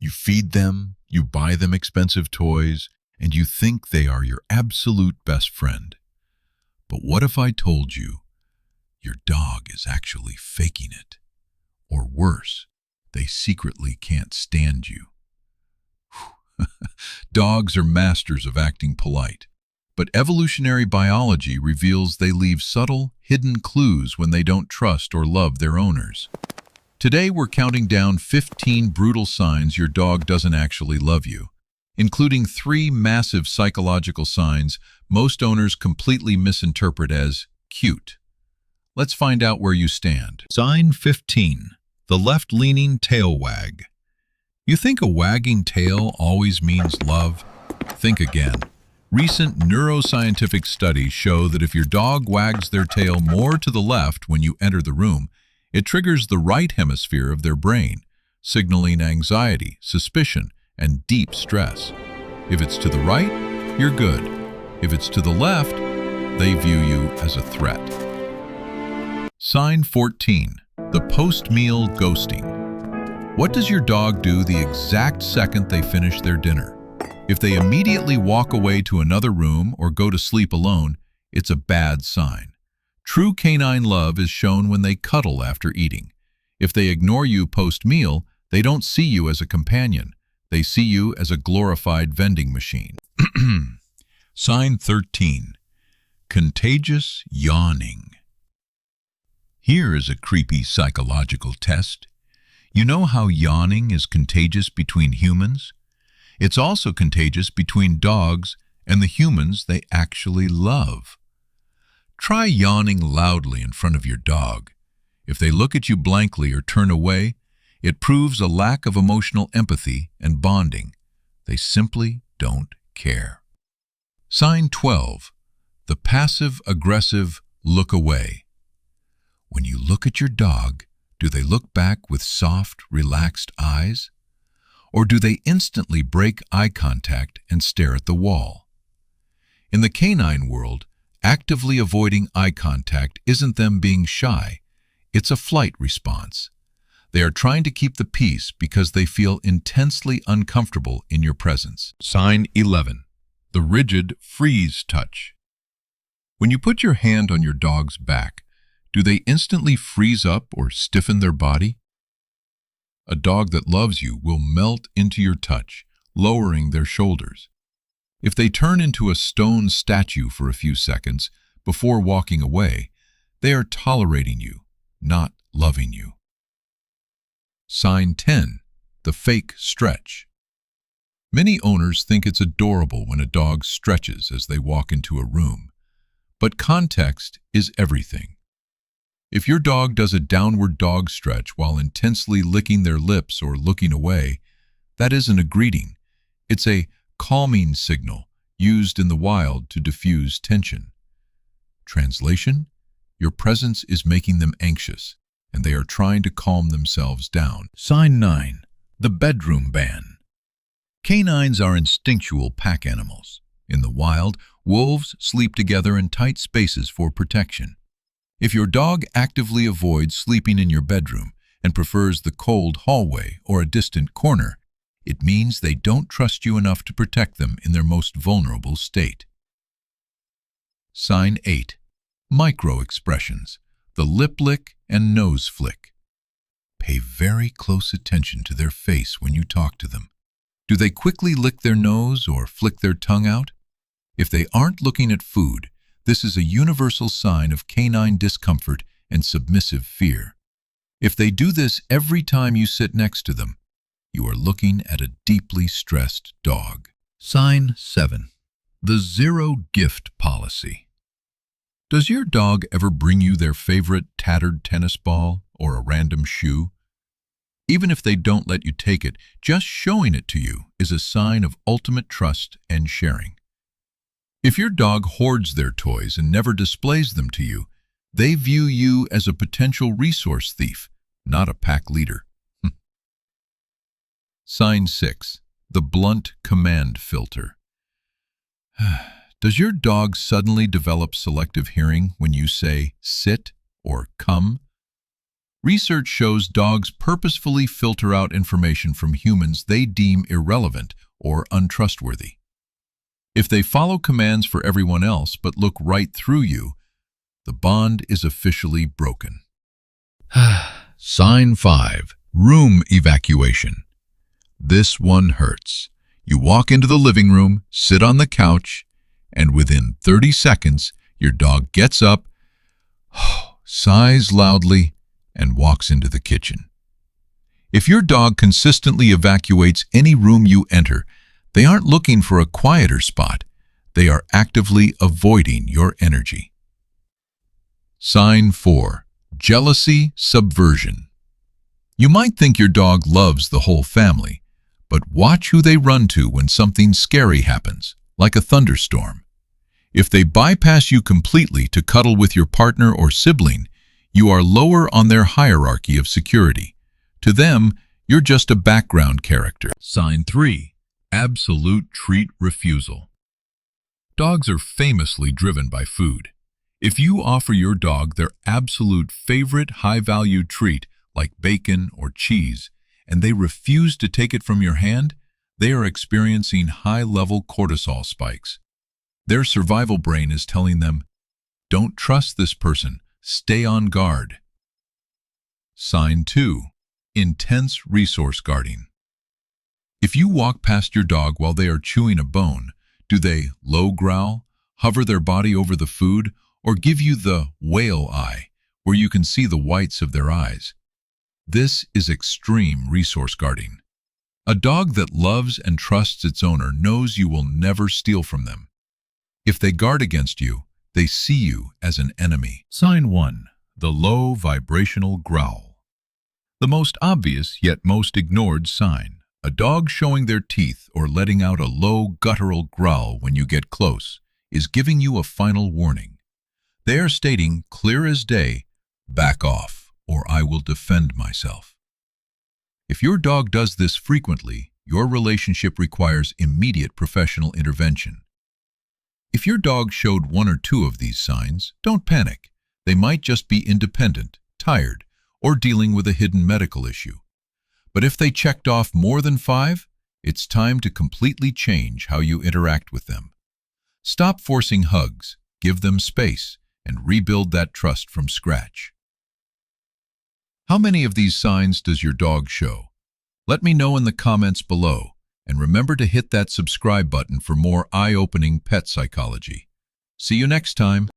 You feed them, you buy them expensive toys, and you think they are your absolute best friend. But what if I told you your dog is actually faking it? Or worse, they secretly can't stand you. Dogs are masters of acting polite, but evolutionary biology reveals they leave subtle, hidden clues when they don't trust or love their owners. Today we're counting down 15 brutal signs your dog doesn't actually love you, including 3 massive psychological signs most owners completely misinterpret as cute. Let's find out where you stand. Sign 15. The left-leaning tail wag. You think a wagging tail always means love? Think again. Recent neuroscientific studies show that if your dog wags their tail more to the left when you enter the room, it triggers the right hemisphere of their brain, signaling anxiety, suspicion, and deep stress. If it's to the right, you're good. If it's to the left, they view you as a threat. Sign 14. The post-meal ghosting. What does your dog do the exact second they finish their dinner? If they immediately walk away to another room or go to sleep alone, it's a bad sign. True canine love is shown when they cuddle after eating. If they ignore you post-meal, they don't see you as a companion. They see you as a glorified vending machine. Sign 13. Contagious yawning. Here is a creepy psychological test. You know how yawning is contagious between humans? It's also contagious between dogs and the humans they actually love. Try yawning loudly in front of your dog. If they look at you blankly or turn away, it proves a lack of emotional empathy and bonding. They simply don't care. Sign 12. The passive-aggressive look away. When you look at your dog, do they look back with soft, relaxed eyes? Or do they instantly break eye contact and stare at the wall? In the canine world, actively avoiding eye contact isn't them being shy, it's a flight response. They are trying to keep the peace because they feel intensely uncomfortable in your presence. Sign 11. The rigid freeze touch. When you put your hand on your dog's back, do they instantly freeze up or stiffen their body? A dog that loves you will melt into your touch, lowering their shoulders. If they turn into a stone statue for a few seconds before walking away, they are tolerating you, not loving you. Sign 10. The fake stretch. Many owners think it's adorable when a dog stretches as they walk into a room, but context is everything. If your dog does a downward dog stretch while intensely licking their lips or looking away, that isn't a greeting. It's a calming signal used in the wild to diffuse tension. Translation: your presence is making them anxious, and they are trying to calm themselves down. Sign 9. The bedroom ban. Canines are instinctual pack animals. In the wild, wolves sleep together in tight spaces for protection. If your dog actively avoids sleeping in your bedroom and prefers the cold hallway or a distant corner, it means they don't trust you enough to protect them in their most vulnerable state. Sign 8. Micro-expressions. The lip lick and nose flick. Pay very close attention to their face when you talk to them. Do they quickly lick their nose or flick their tongue out? If they aren't looking at food, this is a universal sign of canine discomfort and submissive fear. If they do this every time you sit next to them, you are looking at a deeply stressed dog. Sign 7. The zero gift policy. Does your dog ever bring you their favorite tattered tennis ball or a random shoe? Even if they don't let you take it, just showing it to you is a sign of ultimate trust and sharing. If your dog hoards their toys and never displays them to you, they view you as a potential resource thief, not a pack leader. Sign 6. The blunt command filter. Does your dog suddenly develop selective hearing when you say sit or come? Research shows dogs purposefully filter out information from humans they deem irrelevant or untrustworthy. If they follow commands for everyone else but look right through you, the bond is officially broken. Sign 5. Room evacuation. This one hurts. You walk into the living room, sit on the couch, and within 30 seconds, your dog gets up, sighs loudly, and walks into the kitchen. If your dog consistently evacuates any room you enter, they aren't looking for a quieter spot. They are actively avoiding your energy. Sign 4. Jealousy subversion. You might think your dog loves the whole family, but watch who they run to when something scary happens, like a thunderstorm. If they bypass you completely to cuddle with your partner or sibling, you are lower on their hierarchy of security. To them, you're just a background character. Sign 3. Absolute treat refusal. Dogs are famously driven by food. If you offer your dog their absolute favorite high-value treat, like bacon or cheese, and they refuse to take it from your hand, they are experiencing high-level cortisol spikes. Their survival brain is telling them, "Don't trust this person, stay on guard." Sign 2. Intense resource guarding. If you walk past your dog while they are chewing a bone, do they low growl, hover their body over the food, or give you the whale eye, where you can see the whites of their eyes? This is extreme resource guarding. A dog that loves and trusts its owner knows you will never steal from them. If they guard against you, they see you as an enemy. Sign 1. The low vibrational growl. The most obvious yet most ignored sign. A dog showing their teeth or letting out a low guttural growl when you get close is giving you a final warning. They are stating, clear as day, "Back off, or I will defend myself." If your dog does this frequently, your relationship requires immediate professional intervention. If your dog showed 1 or 2 of these signs, don't panic. They might just be independent, tired, or dealing with a hidden medical issue. But if they checked off more than 5, it's time to completely change how you interact with them. Stop forcing hugs, give them space, and rebuild that trust from scratch. How many of these signs does your dog show? Let me know in the comments below, and remember to hit that subscribe button for more eye-opening pet psychology. See you next time.